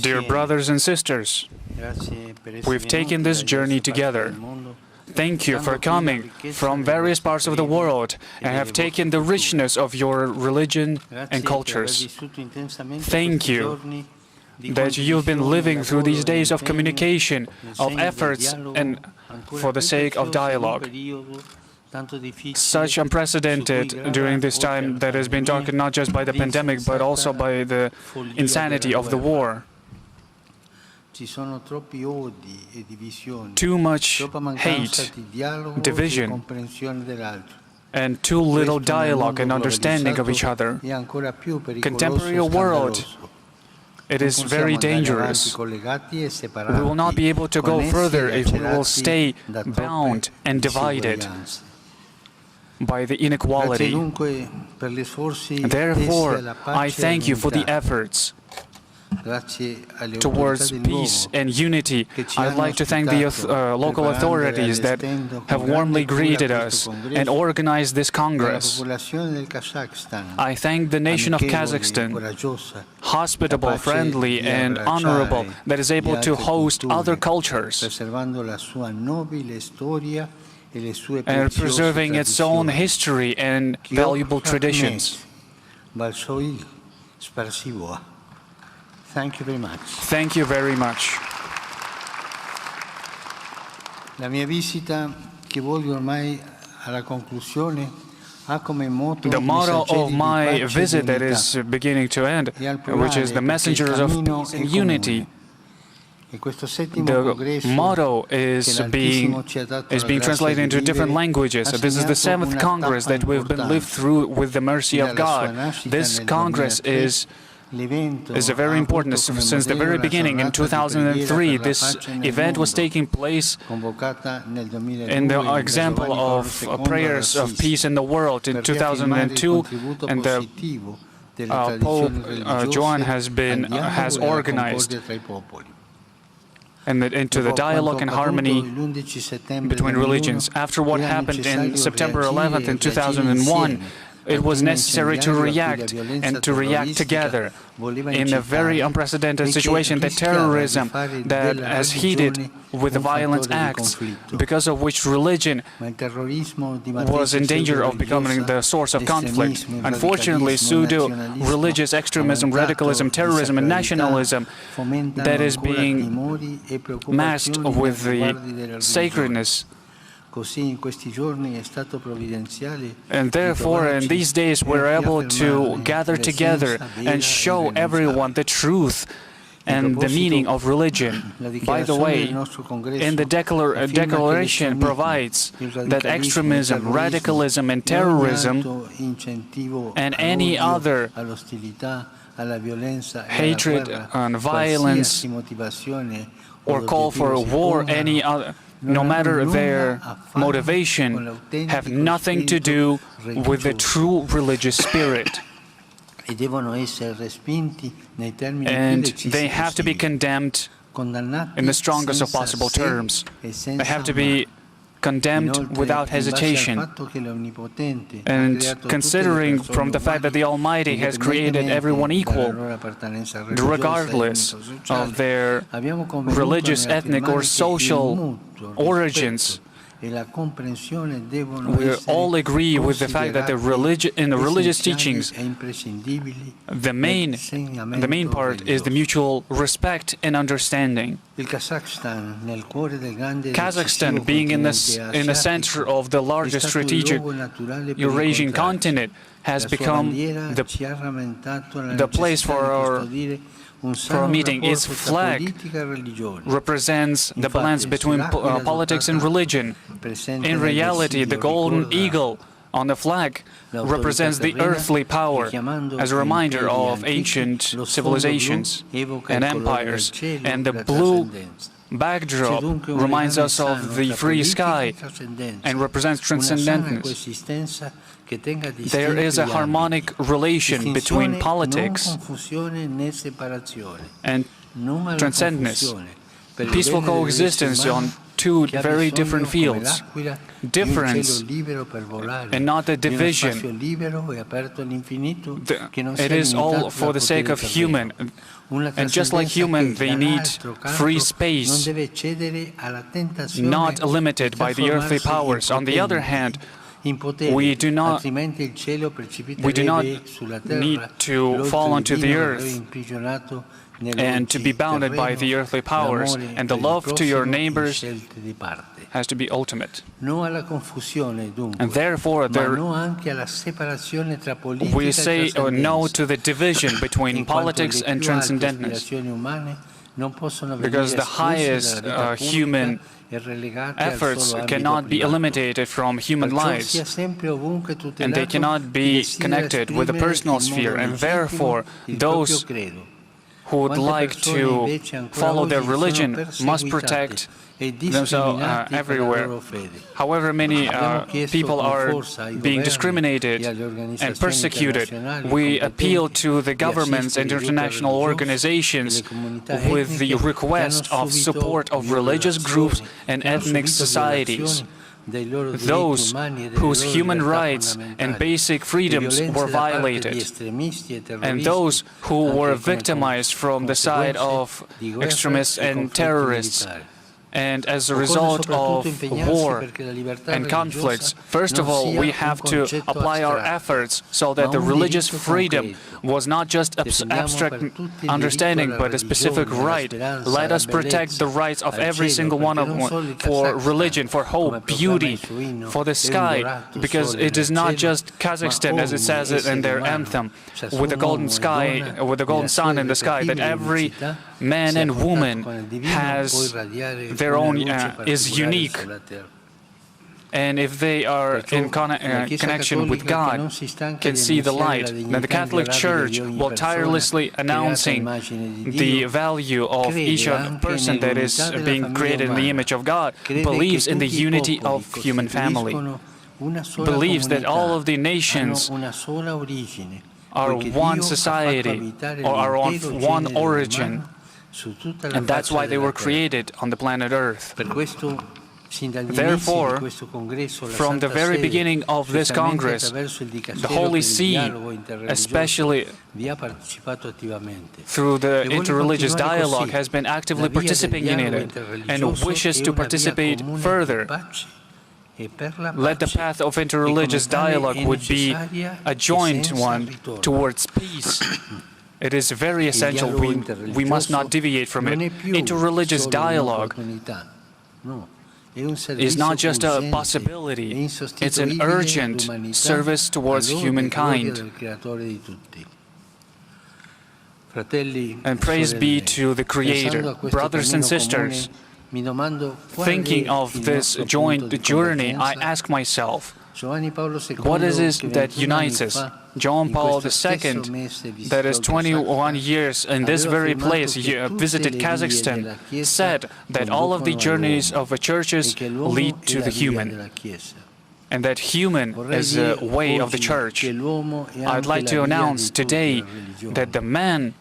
Dear brothers and sisters, we've taken this journey together. Thank you for coming from various parts of the world and have taken the richness of your religion and cultures. Thank you that you've been living through these days of communication, of efforts, and for the sake of dialogue. Such unprecedented during this time that has been darkened not just by the pandemic, but also by the insanity of the war. Too much hate, division, and too little dialogue and understanding of each other. Contemporary world, it is very dangerous. We will not be able to go further if we will stay bound and divided by the inequality. Therefore, I thank you for the efforts towards peace and unity. I'd like to thank the local authorities that have warmly greeted us and organized this Congress. I thank the nation of Kazakhstan, hospitable, friendly, and honorable, that is able to host other cultures and preserving its own history and valuable traditions. Thank you very much. Thank you very much. La mia visita, che voglio ormai alla conclusione, ha come motto the motto of my visit that is beginning to end, which is the messengers of peace and unity. The motto is being translated into different languages. This is the 7th Congress that we've been lived through with the mercy of God. This Congress is very important. Since the very beginning, in 2003, this event was taking place in the example of prayers of peace in the world in 2002, and the Pope John has organized and into the dialogue and harmony between religions. After what happened in September 11th in 2001, it was necessary to react and to react together in a very unprecedented situation, the terrorism that has heated with violent acts, because of which religion was in danger of becoming the source of conflict. Unfortunately, pseudo-religious extremism, radicalism, terrorism, and nationalism that is being masked with the sacredness. And therefore, in these days, we're able to gather together and show everyone the truth and the meaning of religion. By the way, in the declaration provides that extremism, radicalism, and terrorism, and any other hatred and violence or call for war, any other, no matter their motivation, have nothing to do with the true religious spirit. And they have to be condemned in the strongest of possible terms. They have to be condemned without hesitation. And considering from the fact that the Almighty has created everyone equal, regardless of their religious, ethnic, or social origins, we all agree with the fact that in the religious teachings, the main part is the mutual respect and understanding. Kazakhstan, being in the center of the largest strategic Eurasian continent, has become the place for our meeting. Its flag represents the balance between politics and religion. In reality, the golden eagle on the flag represents the earthly power as a reminder of ancient civilizations and empires, and the blue backdrop reminds us of the free sky and represents transcendentness. There is a harmonic relation between politics and transcendence, peaceful coexistence two very different fields. Difference and not the division. It is all for the sake of human. And just like human, they need free space, not limited by the earthly powers. On the other hand, we do not need to fall onto the earth and to be bounded by the earthly powers. And the love to your neighbors has to be ultimate. And therefore, we say no to the division between politics and transcendentness, because the highest human efforts cannot be eliminated from human lives, and they cannot be connected with the personal sphere. And therefore, those who would like to follow their religion must protect themselves everywhere. However many people are being discriminated and persecuted, we appeal to the governments and international organizations with the request of support of religious groups and ethnic societies, those whose human rights and basic freedoms were violated, and those who were victimized from the side of extremists and terrorists. And as a result of war and conflicts, first of all, we have to apply our efforts so that the religious freedom was not just abstract understanding, but a specific right. Let us protect the rights of every single one of them for religion, for hope, beauty, for the sky, because it is not just Kazakhstan, as it says it in their anthem, with the golden sky, with the golden sun in the sky, that every man and woman has their own, is unique. And if they are in connection with God, can see the light. Then the Catholic Church, while tirelessly announcing the value of each person that is being created in the image of God, believes in the unity of human family, believes that all of the nations are one society or are of one origin. And that's why they were created on the planet Earth. Therefore, from the very beginning of this Congress, the Holy See, especially through the interreligious dialogue, has been actively participating in it and wishes to participate further. Let the path of interreligious dialogue would be a joint one towards peace. It is very essential. We must not deviate from it. Interreligious dialogue is not just a possibility, it's an urgent service towards humankind. And praise be to the Creator. Brothers and sisters, thinking of this joint journey, I ask myself, what is it that unites us? John Paul II, that is 21 years in this very place, he visited Kazakhstan, said that all of the journeys of the churches lead to the human, and that human is the way of the church. I'd like to announce today that the man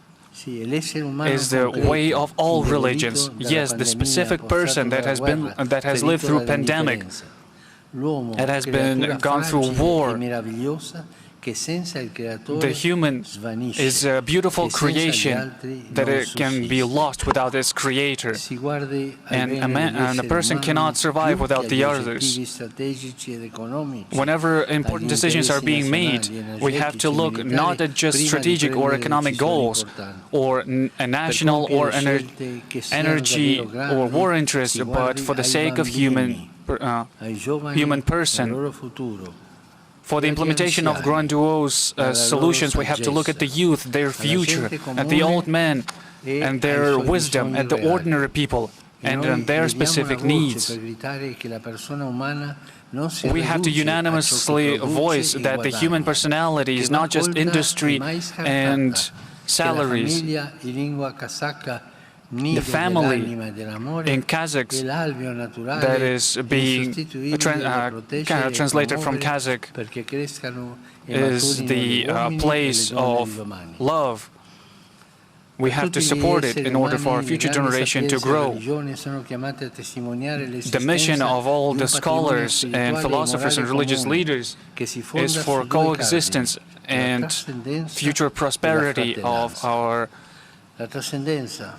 is the way of all religions. Yes, the specific person that has lived through pandemic, that has gone through war. The human is a beautiful creation that it can be lost without its creator. And a person cannot survive without the others. Whenever important decisions are being made, we have to look not at just strategic or economic goals, or a national or energy or war interest, but for the sake of human person. For the implementation of grandiose solutions, we have to look at the youth, their future, at the old men and their wisdom, at the ordinary people and their specific needs. We have to unanimously voice that the human personality is not just industry and salaries. The family in Kazakh that is being translated from Kazakh is the place of love. We have to support it in order for our future generation to grow. The mission of all the scholars and philosophers and religious leaders is for coexistence and future prosperity of our,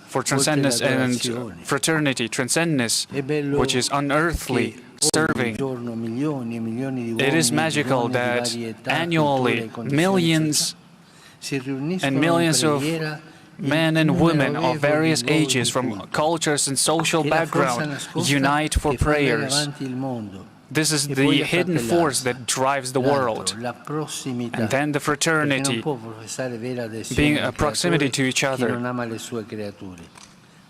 for transcendence and fraternity, transcendence, which is unearthly, serving. It is magical that annually millions and millions of men and women of various ages from cultures and social backgrounds unite for prayers. This is the hidden force that drives the world. And then the fraternity, being a proximity to each other.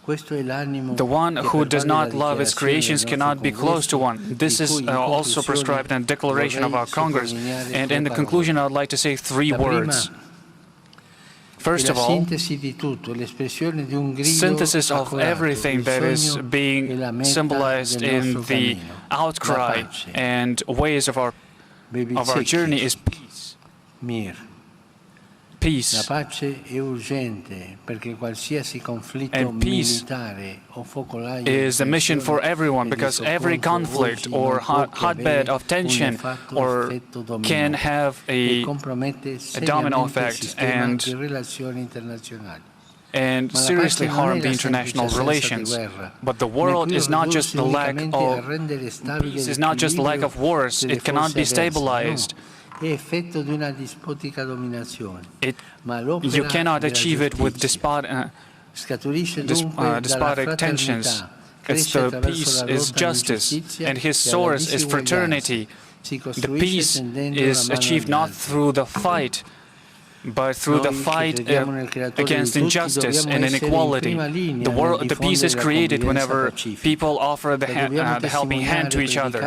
The one who does not love his creations cannot be close to one. This is also prescribed in the declaration of our Congress. And in the conclusion, I would like to say 3 words. First of all, synthesis of everything that is being symbolized in the outcry and ways of our journey is peace. Peace. And peace is a mission for everyone, because every conflict or hotbed of tension can have a domino effect and seriously harm the international relations. But the world is not just the lack of peace, is not just the lack of wars. It cannot be stabilized. You cannot achieve it with despotic tensions. The peace is justice, and his source is fraternity. The peace is achieved not through the fight, but through the fight against injustice and inequality. The peace is created whenever people offer the helping hand to each other.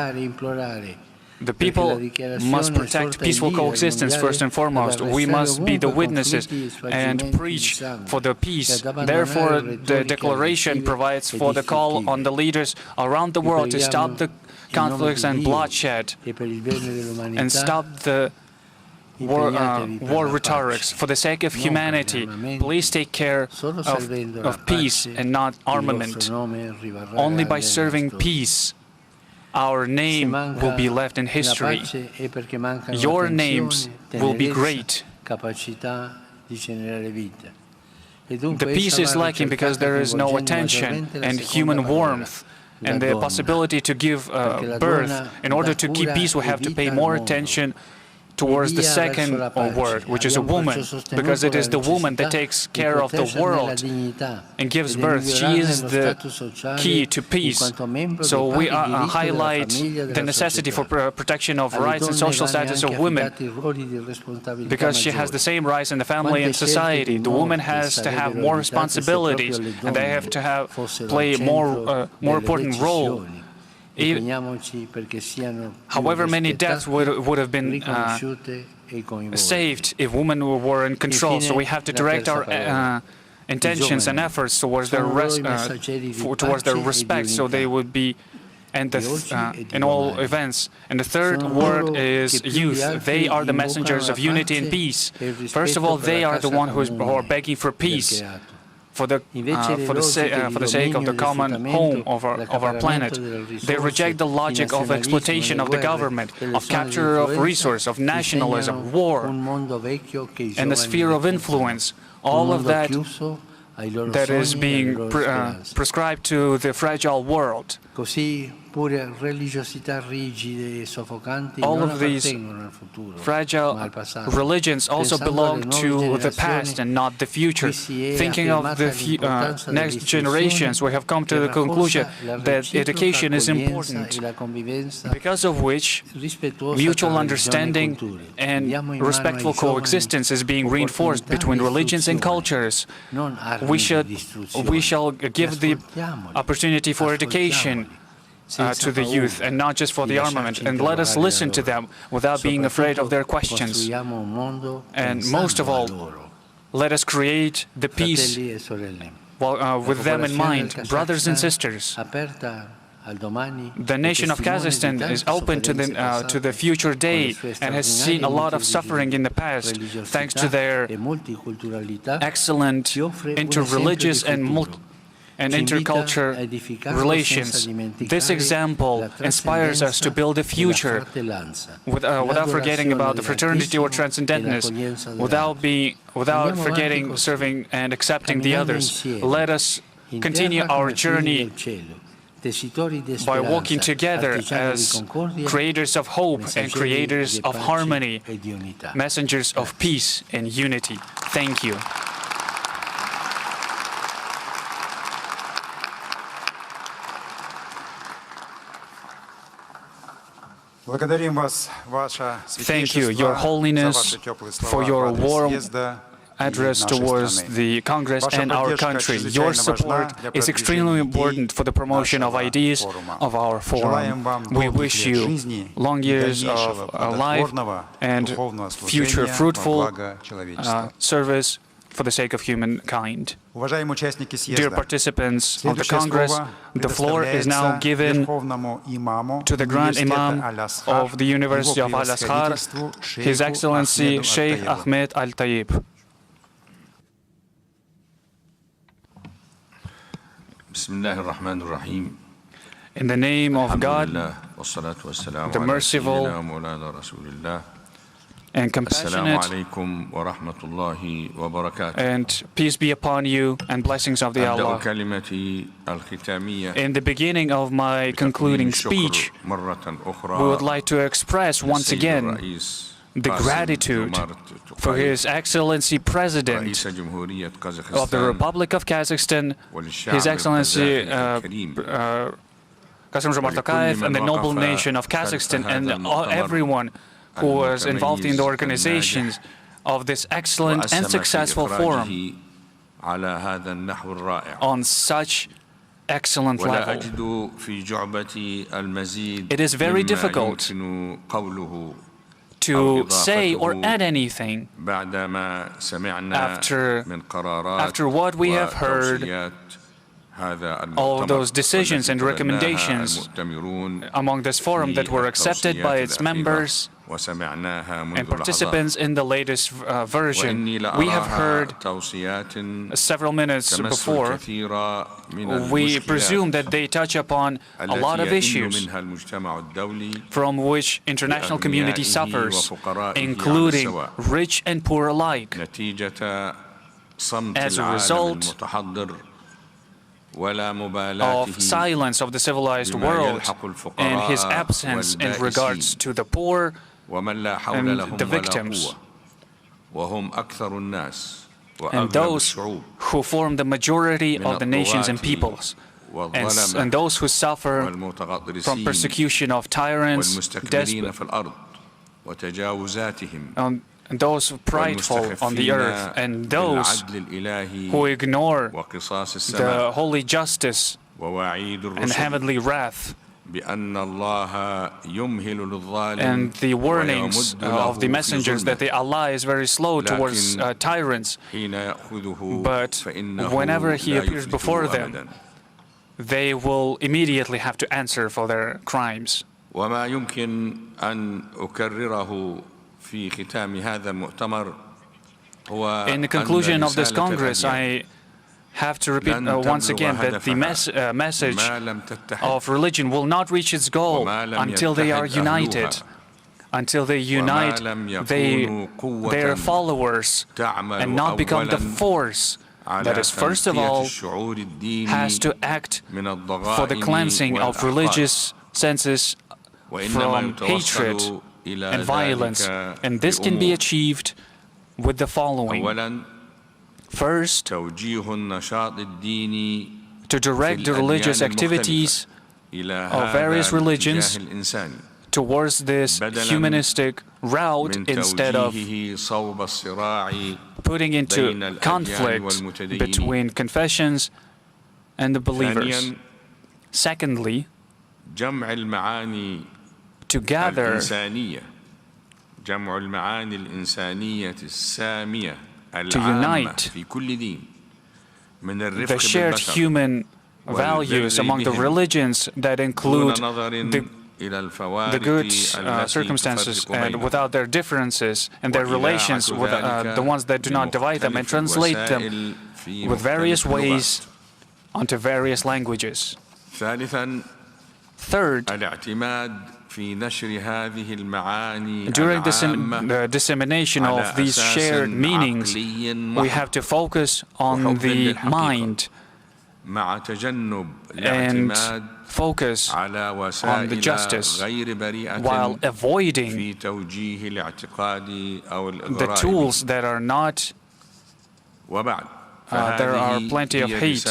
The people must protect peaceful coexistence first and foremost. We must be the witnesses and preach for the peace. Therefore, the declaration provides for the call on the leaders around the world to stop the conflicts and bloodshed and stop the war rhetorics. For the sake of humanity, please take care of peace and not armament. Only by serving peace, our name will be left in history. Your names will be great. The peace is lacking because there is no attention and human warmth and the possibility to give birth. In order to keep peace, we have to pay more attention towards the second word, which is a woman, because it is the woman that takes care of the world and gives birth. She is the key to peace. So we highlight the necessity for protection of rights and social status of women, because she has the same rights in the family and society. The woman has to have more responsibilities, and they have to play a more important role. However many deaths would have been saved if women were in control. So we have to direct our intentions and efforts towards their respect, so they would be in all events. And the third word is youth. They are the messengers of unity and peace. First of all, they are the one who are begging for peace. For the sake of the common home of our planet. They reject the logic of exploitation of the government, of capture of resource, of nationalism, war, and the sphere of influence. All of that is being prescribed to the fragile world. All of these fragile religions also belong to the past and not the future. Thinking of the next generations, we have come to the conclusion that education is important, because of which mutual understanding and respectful coexistence is being reinforced between religions and cultures. We shall give the opportunity for education to the youth, and not just for the armament. And let us listen to them without being afraid of their questions. And most of all, let us create the peace with them in mind. Brothers and sisters, The nation of Kazakhstan is open to the future day and has seen a lot of suffering in the past, thanks to their excellent interreligious and intercultural relations. This example inspires us to build a future without forgetting about the fraternity or transcendentness, without forgetting serving and accepting the others. Let us continue our journey by walking together as creators of hope and creators of harmony, messengers of peace and unity. Thank you. Thank you, Your Holiness, for your warm address towards the Congress and our country. Your support is extremely important for the promotion of ideas of our forum. We wish you long years of life and future fruitful service for the sake of humankind. Dear participants of the Congress, the floor is now given to the Grand Imam of the University of Al-Azhar, His Excellency Sheikh Ahmed Al-Tayyib. In the name of God, the merciful and compassionate, and peace be upon you and blessings of the Allah. In the beginning of my concluding speech, we would like to express once again the gratitude for His Excellency President of the Republic of Kazakhstan, His Excellency Kassym-Jomart Tokayev, and the noble nation of Kazakhstan, and everyone who was involved in the organizations of this excellent and successful forum on such excellent level. It is very difficult to say or add anything after what we have heard, all those decisions and recommendations among this forum that were accepted by its members and participants in the latest version. We have heard several minutes before. We presume that they touch upon a lot of issues from which international community suffers, including rich and poor alike. As a result of silence of the civilized world and his absence in regards to the poor and the victims, and those who form the majority of the nations and peoples, and those who suffer from persecution of tyrants, despots, and those prideful on the earth, and those who ignore the holy justice and heavenly wrath, and the warnings of the messengers that Allah is very slow towards tyrants, but whenever He appears before them, they will immediately have to answer for their crimes. In the conclusion of this Congress, I have to repeat once again that the message of religion will not reach its goal until they are united, until they unite their followers and not become the force that is, first of all, has to act for the cleansing of religious senses from hatred and violence. And this can be achieved with the following. First, to direct the religious activities of various religions towards this humanistic route instead of putting into conflict between confessions and the believers. Secondly, to gather to unite the shared human values among the religions that include the good circumstances and without their differences and their relations with the ones that do not divide them, and translate them with various ways onto various languages. Third, during the dissemination of these shared meanings, we have to focus on the mind and focus on the justice while avoiding the tools that are not there are plenty of hate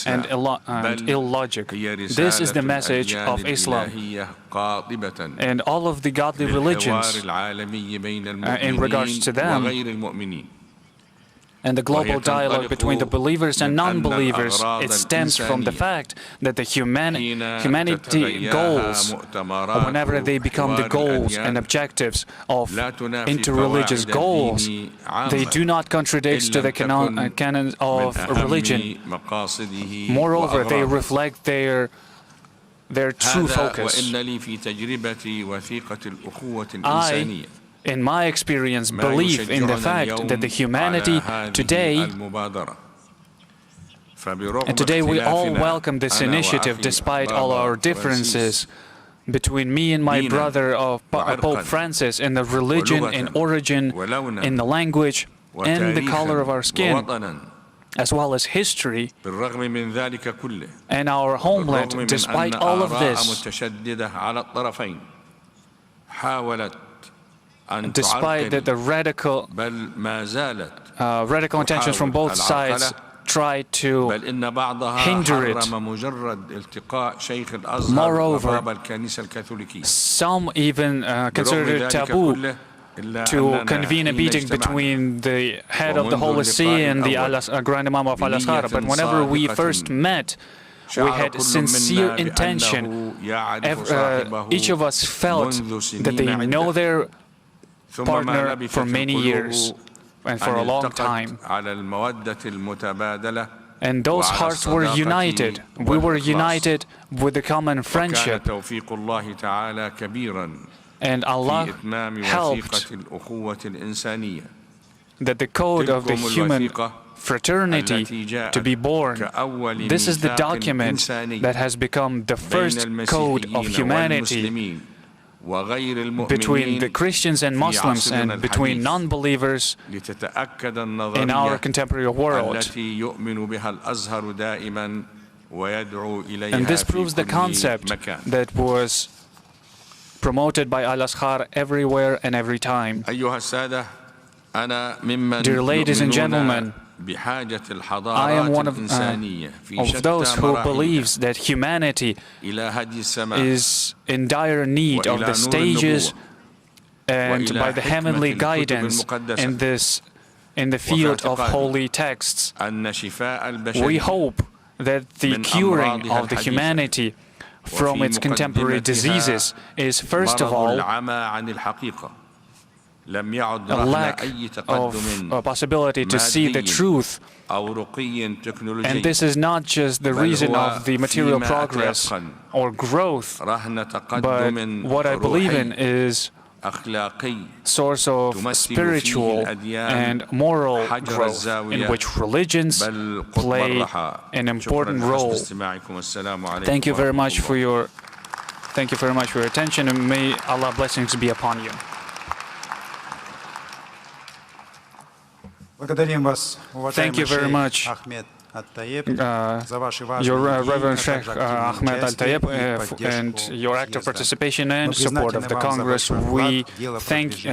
and illogic. This is the message of Islam and all of the godly religions in regards to them, and the global dialogue between the believers and non-believers. It stems from the fact that the humanity goals, whenever they become the goals and objectives of interreligious goals, they do not contradict to the canon of religion. Moreover, they reflect their true focus. In my experience, believe in the fact that the humanity today, and today we all welcome this initiative despite all our differences between me and my brother of Pope Francis in the religion, in origin, in the language, and the color of our skin, as well as history and our homeland. Despite all of this, despite that the radical intentions from both sides try to hinder it. Moreover, some even consider it taboo to convene a meeting between the head of the Holy See and the Grand Imam of Al-Azhar. But whenever we first met, we had sincere intention. Each of us felt that they know their partner for many years and for a long time. And those hearts were united. We were united with the common friendship. And Allah helped that the code of the human fraternity to be born. This is the document that has become the first code of humanity between the Christians and Muslims and between non-believers in our contemporary world. And this proves the concept that was promoted by Al-Azhar everywhere and every time. Dear ladies and gentlemen, I am one of those who believes that humanity is in dire need of the stages and by the heavenly guidance in the field of holy texts. We hope that the curing of the humanity from its contemporary diseases is, first of all, a lack of a possibility to see the truth. And this is not just the reason of the material progress or growth, but what I believe in is source of spiritual and moral growth in which religions play an important role. Thank you very much for your attention, and may Allah's blessings be upon you. Thank you very much, Your Reverend Sheikh Ahmed Al-Tayyib, and your active participation and support of the Congress. We thank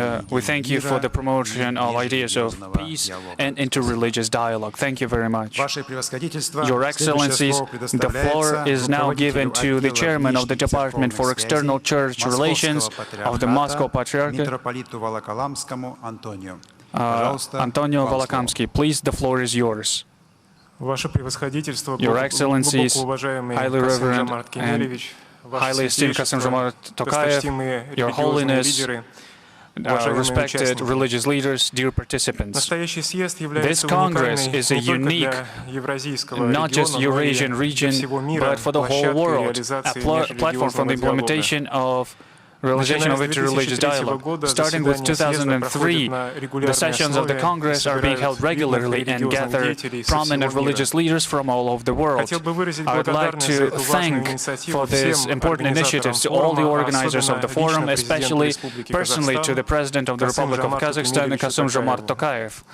you for the promotion of ideas of peace and interreligious dialogue. Thank you very much. Your Excellencies, the floor is now given to the Chairman of the Department for External Church Relations of the Moscow Patriarchate, Antonio Volokamsky. Please, the floor is yours. Your Excellencies, highly reverend and highly esteemed Kassym-Jomart Tokayev, Your Holiness, respected religious leaders, dear participants. This Congress is a unique, not just Eurasian region, but for the whole world, a platform for the implementation of realization of interreligious dialogue. Starting with 2003, the sessions of the Congress are being held regularly and gather prominent religious leaders from all over the world. I would like to thank for these important initiatives to all the organizers of the forum, especially personally to the President of the Republic of Kazakhstan, Kassym-Jomart Tokayev.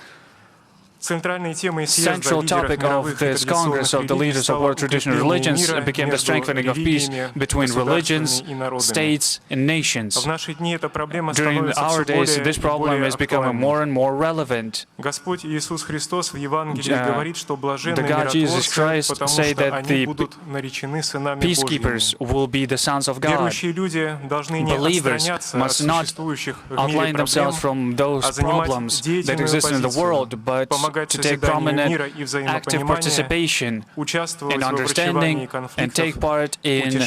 Central topic of this Congress of the leaders of world traditional religions became the strengthening of peace between religions, states, and nations. During our days, this problem is becoming more and more relevant. The God Jesus Christ said that the peacekeepers will be the sons of God. Believers must not outline themselves from those problems that exist in the world, but to take prominent, active participation in understanding and take part in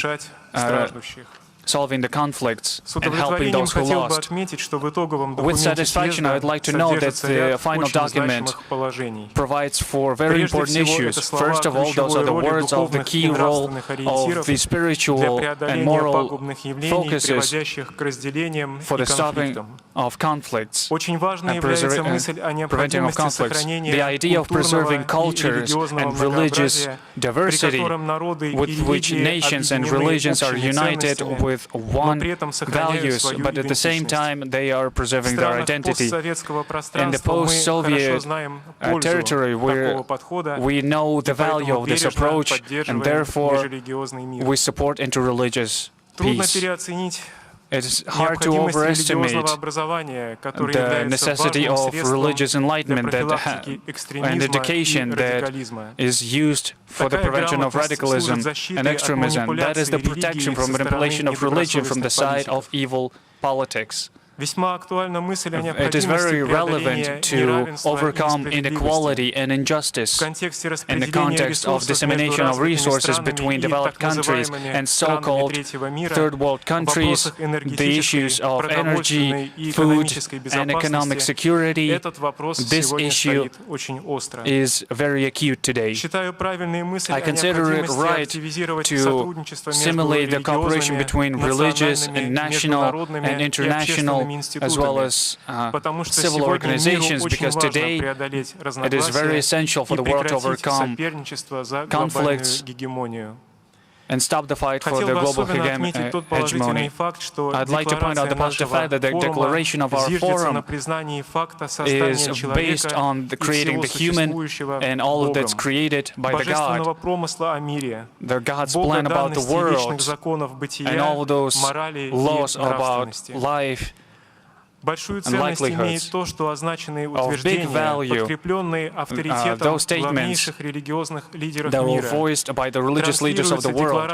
solving the conflicts and helping those who lost. With satisfaction, I would like to note that the final document provides for very important issues. First of all, those are the words of the key role of the spiritual and moral focuses for the stopping of conflicts and preventing of conflicts. The idea of preserving cultures and religious diversity with which nations and religions are united with one values, but at the same time they are preserving their identity. In the post-Soviet territory, where we know the value of this approach, and therefore we support interreligious peace. It's hard to overestimate the necessity of religious enlightenment and education that is used for the prevention of radicalism and extremism. That is the protection from manipulation of religion from the side of evil politics. It is very relevant to overcome inequality and injustice in the context of dissemination of resources between developed countries and so-called third world countries, the issues of energy, food, and economic security. This issue is very acute today. I consider it right to stimulate the cooperation between religious and national and international as well as civil organizations, because today it is very essential for the world to overcome conflicts and stop the fight for the global hegemony. I'd like to point out the positive fact that the declaration of our forum is based on creating the human and all that's created by the God, the God's plan about the world, and all those laws about life and likelihoods of big value. Those statements that were voiced by the religious leaders of the world.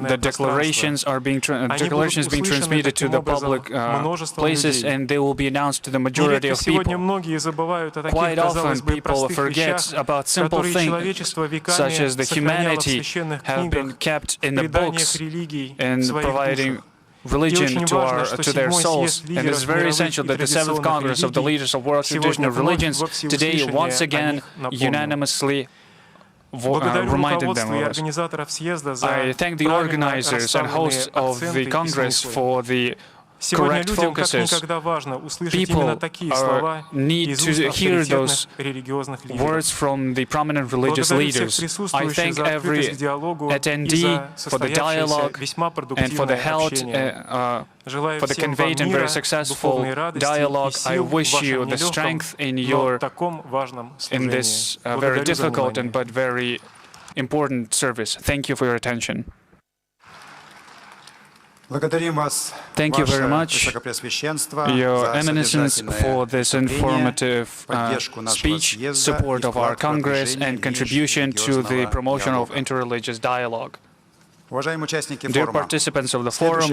The declarations are being transmitted to the public places, and they will be announced to the majority of people. Quite often, people forget about simple things, such as the humanity have been kept in the books and providing religion to their souls. And it is very essential that the 7th Congress of the Leaders of World Traditional Religions today once again unanimously reminded them of it. I thank the organizers and hosts of the Congress for the correct focuses. People need to hear those words from the prominent religious leaders. I thank every attendee for the dialogue and for the health, for the conveyed and very successful dialogue. I wish you the strength in this very difficult but very important service. Thank you for your attention. Thank you very much, Your Eminence, for this informative speech, support of our Congress, and contribution to the promotion of interreligious dialogue. Dear participants of the forum,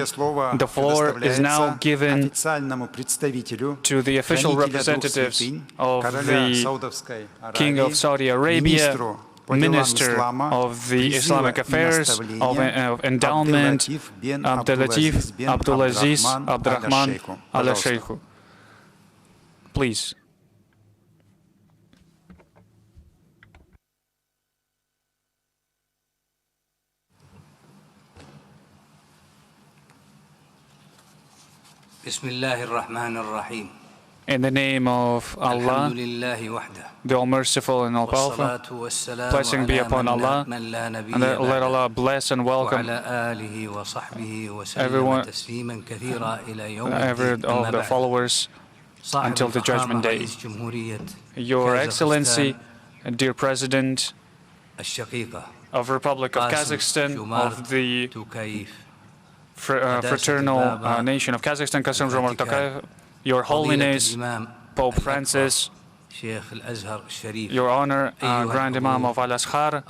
the floor is now given to the official representatives of the King of Saudi Arabia, Minister of the Islamic Affairs of Endowment, Abdelatif Abdulaziz Abdurrahman Al-Sheikhu. Please. In the name of Allah, the All-Merciful and All-Powerful, blessing be upon Allah, and let Allah bless and welcome everyone, every of the followers until the Judgment Day. Your Excellency, dear President of Republic of Kazakhstan, of the fraternal nation of Kazakhstan, Kassym-Jomart Tokayev, Your Holiness, Pope Francis, Your Honor, Grand Imam of Al-Azhar,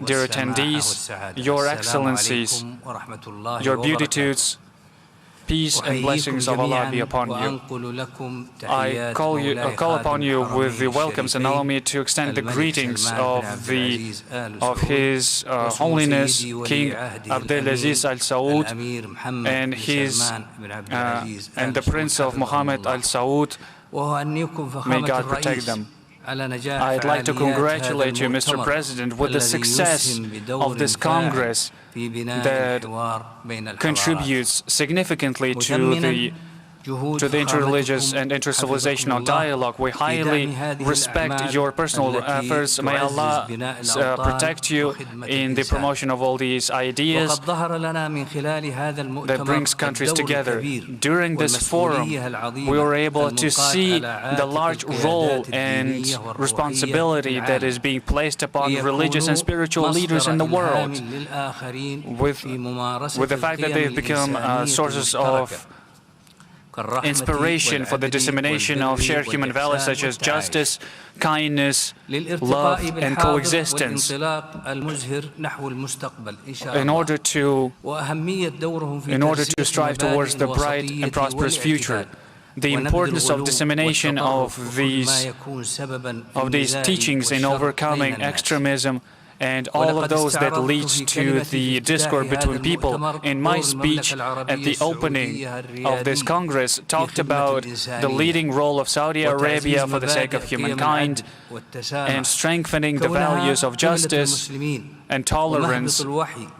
dear attendees, Your Excellencies, Your Beatitudes, peace and blessings of Allah be upon you. I call upon you with the welcomes, and allow me to extend the greetings of His Holiness King Abdelaziz Al Saud and the Prince of Mohammed Al Saud. May God protect them. I'd like to congratulate you, Mr. President, with the success of this Congress that contributes significantly to the interreligious and intercivilizational dialogue. We highly respect your personal efforts. May Allah protect you in the promotion of all these ideas that brings countries together. During this forum, we were able to see the large role and responsibility that is being placed upon religious and spiritual leaders in the world, with the fact that they've become sources of inspiration for the dissemination of shared human values such as justice, kindness, love, and coexistence in order to strive towards the bright and prosperous future. The importance of dissemination of these teachings in overcoming extremism and all of those that leads to the discord between people. In my speech at the opening of this Congress, talked about the leading role of Saudi Arabia for the sake of humankind and strengthening the values of justice and tolerance,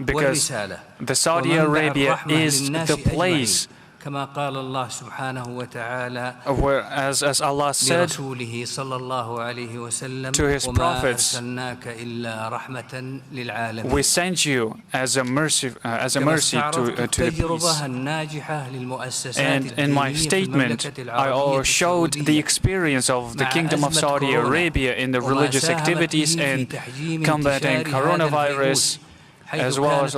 because the Saudi Arabia is the place where, as Allah said to His prophets, we sent you as a mercy to the peace. And in my statement, I showed the experience of the Kingdom of Saudi Arabia in the religious activities and combating coronavirus, as well as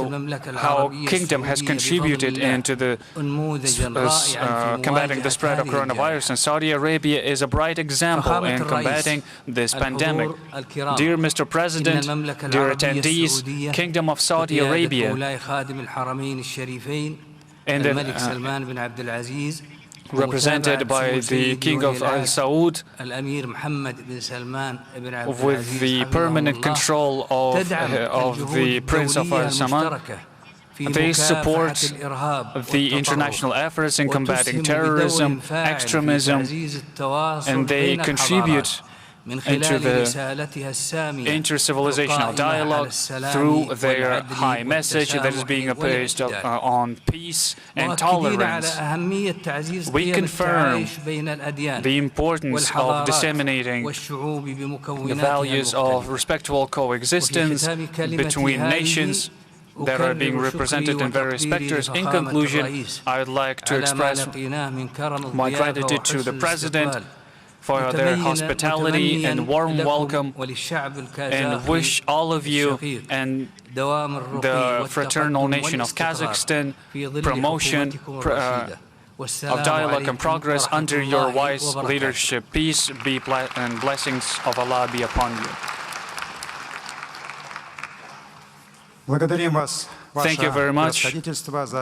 how Kingdom has contributed into the combating the spread of coronavirus. And Saudi Arabia is a bright example in combating this pandemic. Dear Mr. President, dear attendees, Kingdom of Saudi Arabia and represented by the King of Al Saud, with the permanent control of the Prince of Al Saman. They support the international efforts in combating terrorism, extremism, and they contribute into the intercivilizational dialogue through their high message that is being based on peace and tolerance. We confirm the importance of disseminating the values of respectful coexistence between nations that are being represented in various sectors. In conclusion, I would like to express my gratitude to the President for their hospitality and warm welcome, and wish all of you and the fraternal nation of Kazakhstan promotion of dialogue and progress under your wise leadership. Peace be and blessings of Allah be upon you. Thank you very much,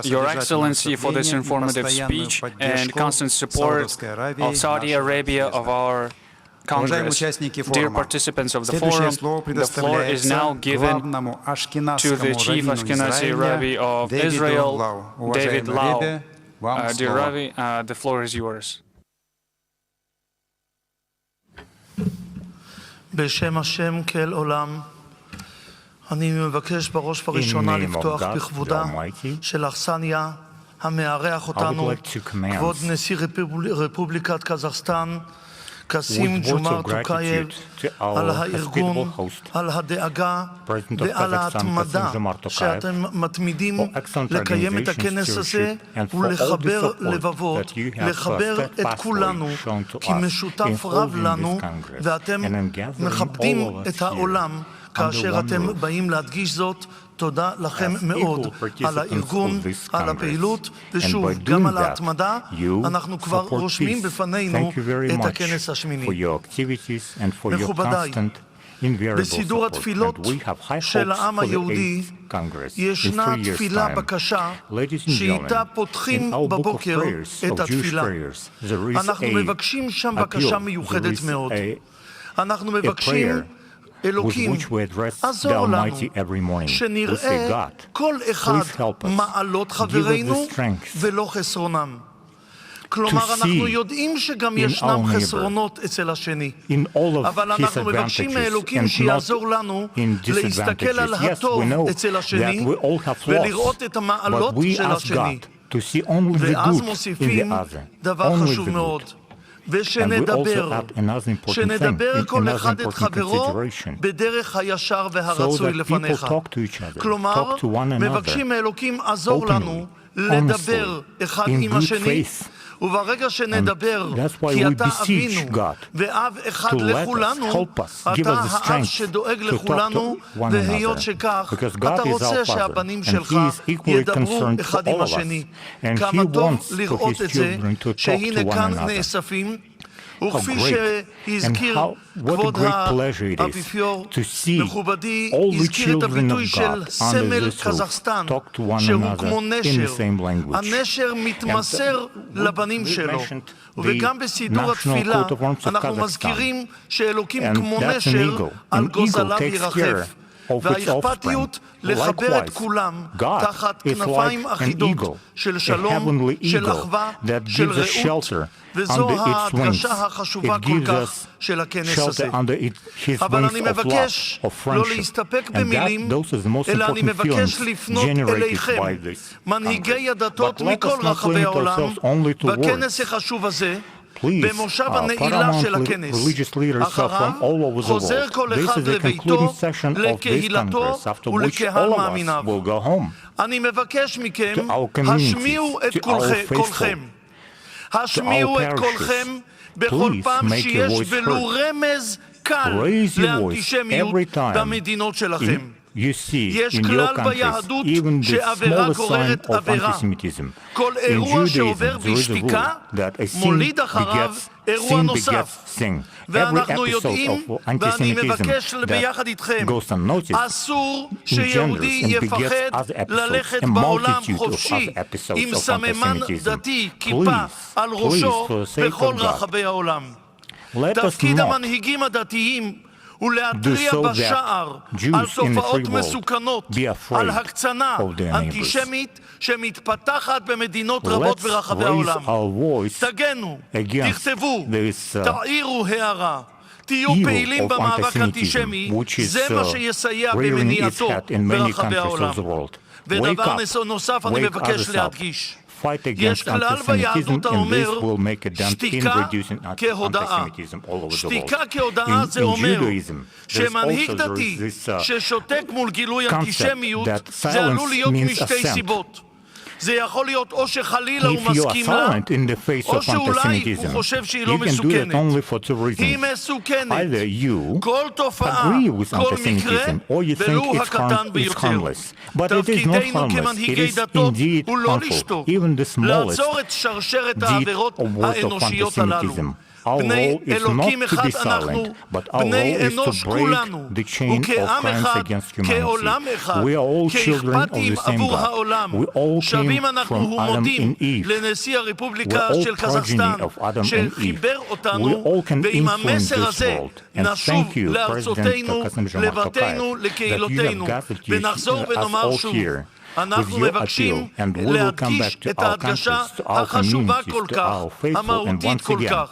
Your Excellency, for this informative speech and constant support of Saudi Arabia, of our Congress. Dear participants of the forum, the floor is now given to the Chief Ashkenazi Rabbi of Israel, David Lau. Dear Rabbi, the floor is yours. בשם השם כאל עולם, אני מבקש בראש ובראשונה לפתוח בכבודה של אכסניה המארח אותנו, כבוד נשיא רפובליקת קזחסטן, קסים ג'ומר טוקייב, על הארגון, על הדאגה ועל ההתמדה שאתם מתמידים לקיים את הכנס הזה ולחבר לבבות, לחבר את כולנו, כי משותף רב לנו ואתם מכבדים את העולם כאשר אתם באים להדגיש זאת. תודה לכם מאוד על הארגון, על הפעילות, ושוב, גם על ההתמדה. אנחנו כבר רושמים בפנינו את הכנס השמיני. מכובדיי, בסידור התפילות של העם היהודי ישנה תפילה בקשה שאיתה פותחים בבוקר את התפילה. אנחנו מבקשים שם בקשה מיוחדת מאוד. אנחנו מבקשים אלוקים, עזור לנו, שנראה כל אחד מעלות חברינו ולא חסרונם. כלומר, אנחנו יודעים שגם ישנם חסרונות אצל השני, אבל אנחנו מבקשים מאלוקים שיעזור לנו להסתכל על הטוב אצל השני ולראות את המעלות של השני. ואז מוסיפים דבר חשוב מאוד. ושנדבר כל אחד את חברו בדרך הישר והרצוי לפניך. כלומר, מבקשים מאלוקים עזור לנו לדבר אחד עם השני, וברגע שנדבר, כי אתה אבינו ואב אחד לכולנו, אתה האב שדואג לכולנו, והיות שכך, אתה רוצה שהבנים שלך ידברו אחד עם השני. כמה טוב לראות את זה, שהנה כאן נאספים, וכפי שהזכיר כבוד האפיפיור, מכובדי, הזכיר את הביטוי של סמל קזחסטן, שהוא כמו נשר. הנשר מתמסר לבנים שלו, וגם בסידור התפילה אנחנו מזכירים שאלוקים כמו נשר על גוזליו ירחף. והאכפתיות לחבר את כולם תחת כנפיים אחידות של שלום, של אחווה, של רעות, וזו ההדגשה החשובה כל כך של הכנס הזה. אבל אני מבקש לא להסתפק במילים, אלא אני מבקש לפנות אליכם, מנהיגי הדתות מכל רחבי העולם, בכנס החשוב הזה, במושב הנעילה של הכנס. אחריו חוזר כל אחד לביתו, לקהילתו ולקהל מאמיניו. אני מבקש מכם, השמיעו את קולכם. השמיעו את קולכם בכל פעם שיש ולו רמז קל לאנטישמיות במדינות שלכם. יש כלל ביהדות שעבירה גוררת עבירה. כל אירוע שעובר בשתיקה מוליד אחריו אירוע נוסף. ואנחנו יודעים, ואני מבקש ביחד איתכם, אסור שיהודי יפחד ללכת בעולם חופשי עם סממן דתי, כיפה על ראשו בכל רחבי העולם. תפקיד המנהיגים הדתיים ולהתריע בשער על תופעות מסוכנות, על הקצנה אנטישמית שמתפתחת במדינות רבות ברחבי העולם. תגנו, תכתבו, תעירו הערה, תהיו פעילים במאבק אנטישמי, זה מה שיסייע במניעתו ברחבי העולם. ודבר נוסף אני מבקש להדגיש. יש כלל ביהדות האומר שתיקה כהודאה. שתיקה כהודאה זה אומר שמנהיג דתי ששותק מול גילוי אנטישמיות זה עלול להיות משתי סיבות. זה יכול להיות או שחלילה הוא מסכים לה, או שאולי הוא חושב שהיא לא מסוכנת. היא מסוכנת. כל תופעה, כל מקרה, ולו הקטן ביותר. תפקידנו כמנהיגי דתות הוא לא לשתוק, לעצור את שרשרת העבירות האנושיות הללו. Our בני role is not אלוקים to אחד be אנחנו, silent, but our בני role is אנוש to כולנו, break the chain of וכעם crimes אחד, against כעולם humanity. אחד, We are all children of כאכפתים the same עבור God. העולם. We all came שבים אנחנו from Adam ומודים and Eve. לנשיא We're הרפובליקה all של progeny קזחסטן, of Adam and Eve. שחיבר We אותנו, all can ועם influence המסר this הזה world. And נשוב thank you, President לארצותינו, Kassym-Jomart לבתינו, Tokayev, that you have לקהילותינו, gathered ונחזור us ונאמר all שוב, here with אנחנו your מבקשים appeal, and we will come להדגיש back to את our ההדגשה countries, to our החשובה communities, כל to כך, our faithful, and המהותית once כל again, כך,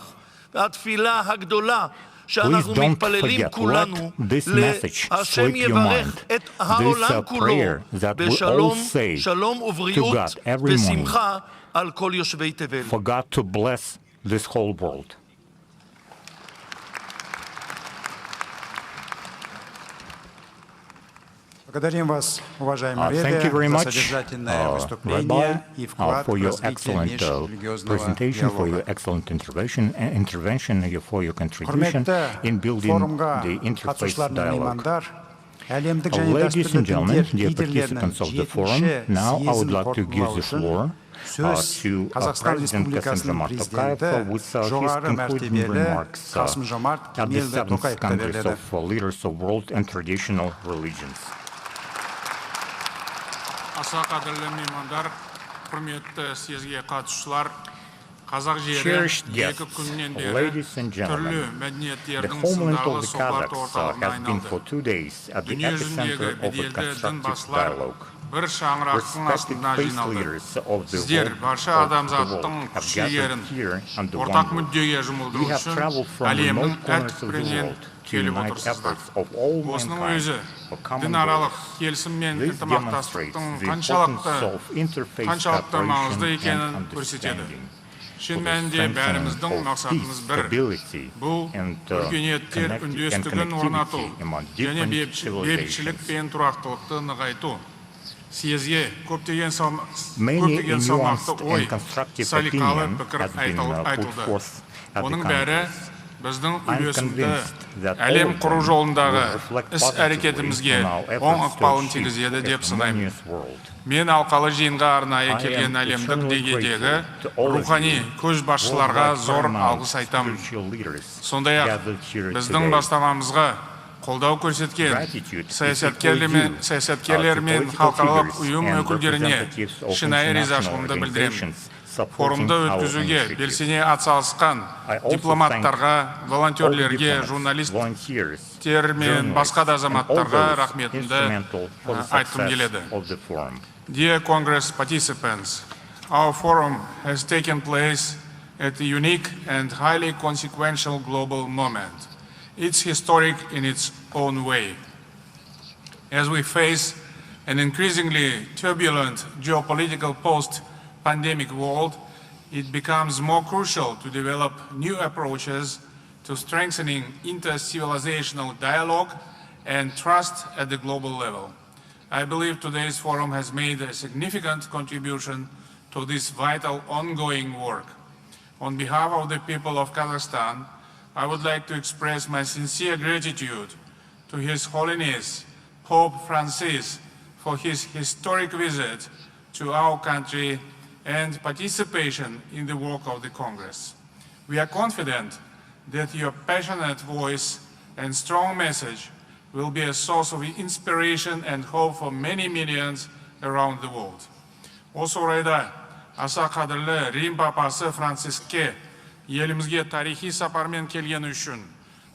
התפילה הגדולה please שאנחנו don't מתפללים forget, כולנו, let this message להשם sweep your יברך mind. את העולם This כולו prayer that we all בשלום, say שלום to ובריאות God every morning, ושמחה על כל יושבי תבל. for God to bless this whole world. Благодарим вас, уважаемый Thank you very Ребе, за much, содержательное Rabbi, выступление и вклад for в your развитие excellent межрелигиозного presentation, for your диалога. excellent intervention, for your contribution Құрметті in building форумға the interfaith қатысушылар мен dialogue. меймандар, әлемдік және Ladies and дәстүрлі gentlemen, діндер dear лидерлерінің participants of the forum, жетінші now I would съезін like to give қорытындылау the үшін floor сөз to Қазақстан President Республикасының Kassym-Jomart Tokayev президенті with his жоғары concluding мәртебелі remarks Қасым-Жомарт at the Кемелұлы 7th Тоқаевқа Congress беріледі. of Leaders of World and Traditional Religions. Аса қадірлі меймандар, құрметті съезге қатысушылар, қазақ жері Cherished екі guests, күннен бері ladies and түрлі gentlemen, the мәдениеттердің homeland сындарлы of the сұхбат Kazakhs орталығына has been for айналды. 2 days at the Дүние жүзіндегі epicenter of the беделді дін constructive басшылар dialogue. бір шаңырақтың Respected астына faith жиналды. leaders of the Сіздер world, барша of the адамзаттың world have күш-жігерін gathered here under one ортақ roof. мүддеге We жұмылдыру have үшін traveled from әлемнің remote әр corners of the түкпірінен world to келіп unite отырсыздар. efforts of all Осының mankind өзі for common дінаралық goals. келісім мен This ынтымақтастықтың demonstrates the importance қаншалықты of interfaith маңызды cooperation екенін and көрсетеді. understanding. Шын For the мәнінде strengthening бәріміздің of мақсатымыз peace, бір. stability, Бұл and өркениеттер үндестігін орнату connectivity among және different бейбітшілік civilizations. пен тұрақтылықты нығайту. Съезге көптеген Many a салмақты nuanced ой, and constructive салиқалы opinion пікір has been put айтылды. forth at the Оның бәрі Congress. біздің I'm үйлесімді convinced that all әлем of құру them жолындағы will reflect іс-әрекетімізге positively on our оң efforts to ықпалын achieve тигізеді деп a санаймын. harmonious world. Мен алқалы жиынға арнайы I am келген әлемдік eternally деңгейдегі grateful to all of рухани you, көшбасшыларға worldwide зор paramount алғыс айтамын. spiritual leaders Сондай-ақ gathered here біздің today. бастамамызға қолдау көрсеткен Gratitude is саясаткерлер equally мен due саясаткерлер мен to халықаралық political ұйым figures and өкілдеріне representatives of шынайы international ризашылығымды білдіремін. organizations supporting Форумды our өткізуге initiative. белсене атсалысқан I also дипломаттарға, All the волонтерлерге, diplomats, журналисттер volunteers, мен басқа да journalists, and all азаматтарға those рахметімді instrumental for the айтқым success келеді. of the forum. Dear Congress participants, our forum has taken place at a unique and highly consequential global moment. It's historic in its own way. As we face an increasingly turbulent geopolitical post-pandemic world, it becomes more crucial to develop new approaches to strengthening inter-civilizational dialogue and trust at the global level. I believe today's forum has made a significant contribution to this vital ongoing work. On behalf of the people of Kazakhstan, I would like to express my sincere gratitude to His Holiness Pope Francis for his historic visit to our country and participation in the work of the Congress. We are confident that your passionate voice and strong message will be a source of inspiration and hope for many millions around the world. Осы орайда аса қадірлі Рим папасы Франциске елімізге тарихи сапармен келгені үшін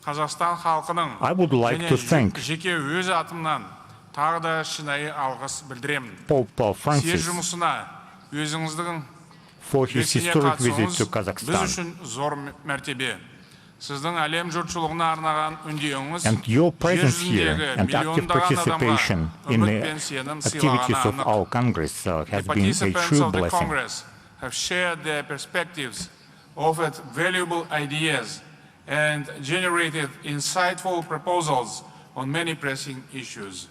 Қазақстан халқының I would like to thank жеке өз атымнан тағы да шынайы алғыс білдіремін. Pope Съезд Francis жұмысына өзіңіздің for his белсене historic visit қатысуыңыз to біз Kazakhstan. үшін зор мәртебе. Сіздің әлем жұртшылығына арнаған үндеуіңіз And your presence here жүзіндегі and active миллиондаған participation адамға in үміт the пен сенім activities сыйлағаны of анық. our Congress has The been a participants true of the blessing. Congress have shared their perspectives, offered valuable ideas, and generated insightful proposals on many pressing issues.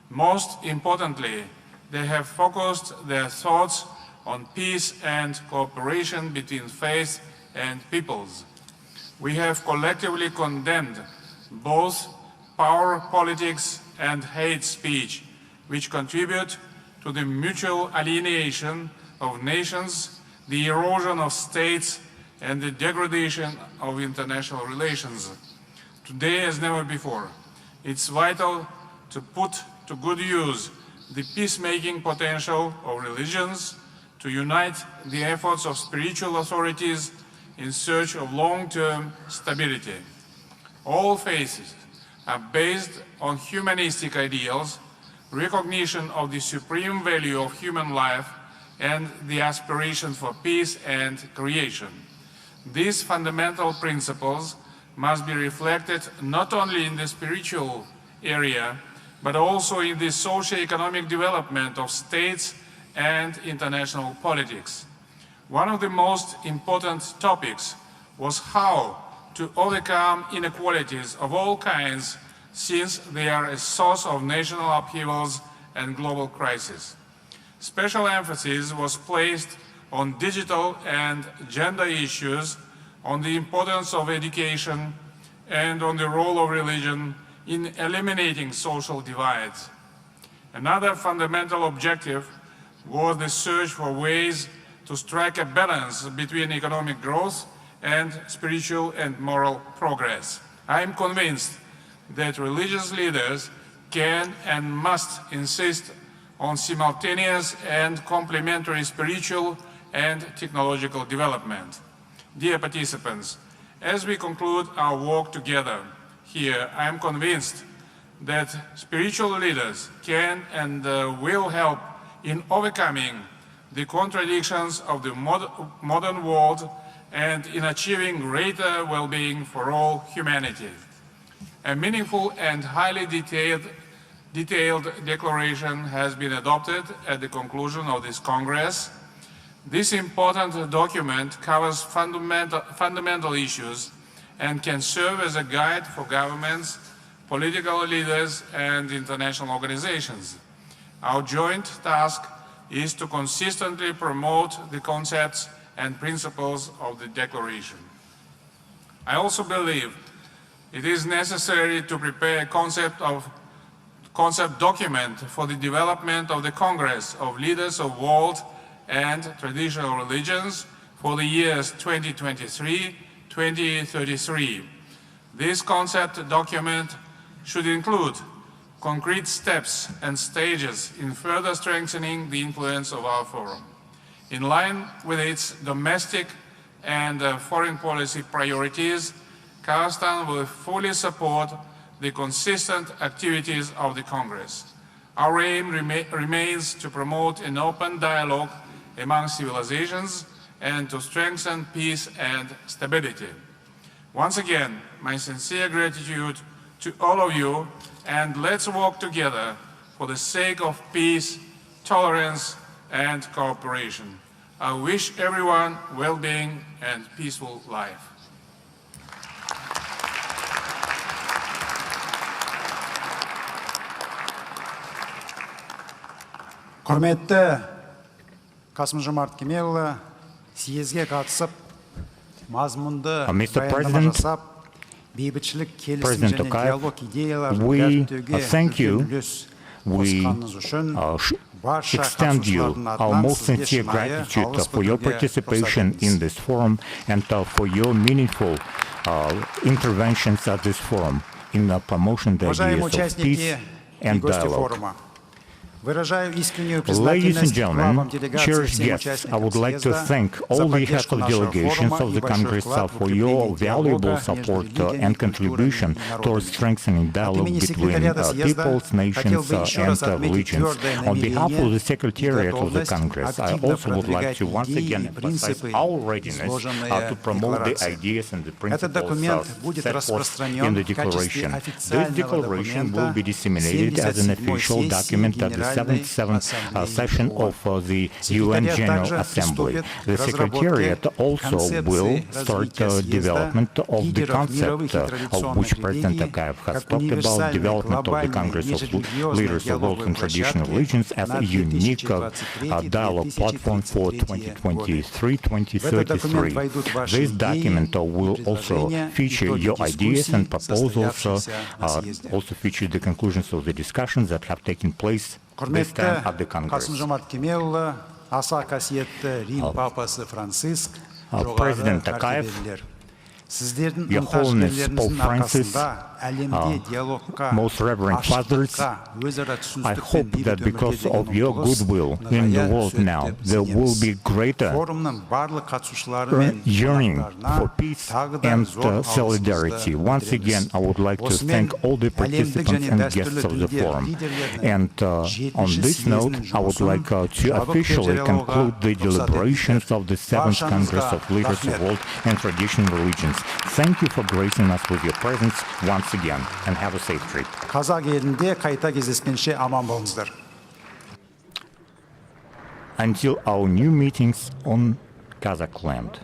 Most importantly, they have focused their thoughts on peace and cooperation between faith and peoples. We have collectively condemned both power politics and hate speech, which contribute to the mutual alienation of nations, the erosion of states, and the degradation of international relations. Today, as never before, it's vital to put to good use the peacemaking potential of religions, to unite the efforts of spiritual authorities in search of long-term stability. All faiths are based on humanistic ideals, recognition of the supreme value of human life, and the aspiration for peace and creation. These fundamental principles must be reflected not only in the spiritual area, but also in the socio-economic development of states and international politics. One of the most important topics was how to overcome inequalities of all kinds, since they are a source of national upheavals and global crisis. Special emphasis was placed on digital and gender issues, on the importance of education, and on the role of religion in eliminating social divides. Another fundamental objective was the search for ways to strike a balance between economic growth and spiritual and moral progress. I am convinced that religious leaders can and must insist on simultaneous and complementary spiritual and technological development. Dear participants, as we conclude our work together here, I am convinced that spiritual leaders can and will help in overcoming the contradictions of the modern world and in achieving greater well-being for all humanity. A meaningful and highly detailed declaration has been adopted at the conclusion of this Congress. This important document covers fundamental issues and can serve as a guide for governments, political leaders, and international organizations. Our joint task is to consistently promote the concepts and principles of the Declaration. I also believe it is necessary to prepare a concept document for the development of the Congress of Leaders of World and Traditional Religions for the years 2023-2033. This concept document should include concrete steps and stages in further strengthening the influence of our forum. In line with its domestic and foreign policy priorities, Kazakhstan will fully support the consistent activities of the Congress. Our aim remains to promote an open dialogue among civilizations and to strengthen peace and stability. Once again, my sincere gratitude to all of you, and let's work together for the sake of peace, tolerance, and cooperation. I wish everyone well-being and peaceful life. Құрметті Қасым-Жомарт Кемелұлы, съезге қатысып, мазмұнды баяндама жасап, бейбітшілік, келісім және диалог идеяларын дәріптеуге үлес қосқаныңыз үшін extend you our most sincere gratitude for your participation in this forum and for your meaningful interventions at this forum in the promotion the ideas of peace and dialogue. Ladies and gentlemen, cherished guests, I would like to thank all the heads of delegations of the Congress for your valuable support and contribution towards strengthening dialogue between peoples, nations, and religions. On behalf of the Secretariat of the Congress, I also would like to once again emphasize our readiness to promote the ideas and the principles set forth in the Declaration. This Declaration will be disseminated as an official document at the 77th session of the UN General Assembly. The Secretariat also will start development of the concept of which President Tokayev has talked about, development of the Congress of Leaders of World and Traditional Religions as a unique dialogue platform for 2023-2033. This document will also feature your ideas and proposals, also feature the conclusions of the discussions that have taken place this time at the Congress. Қасым-Жомарт Кемелұлы, аса қасиетті Рим папасы Франциск, President Tokayev, Your Holiness Pope Francis, Most Reverend Fathers, I hope that because of your goodwill in the world now, there will be greater yearning for peace and solidarity. Once again, I would like to thank all the participants and guests of the forum. And on this note, I would like to officially conclude the deliberations of the 7th Congress of Leaders of World and Traditional Religions. Thank you for gracing us with your presence once again, and have a safe trip. Қазақ елінде қайта кездескенше аман болыңыздар. Until our new meetings on Kazakh land.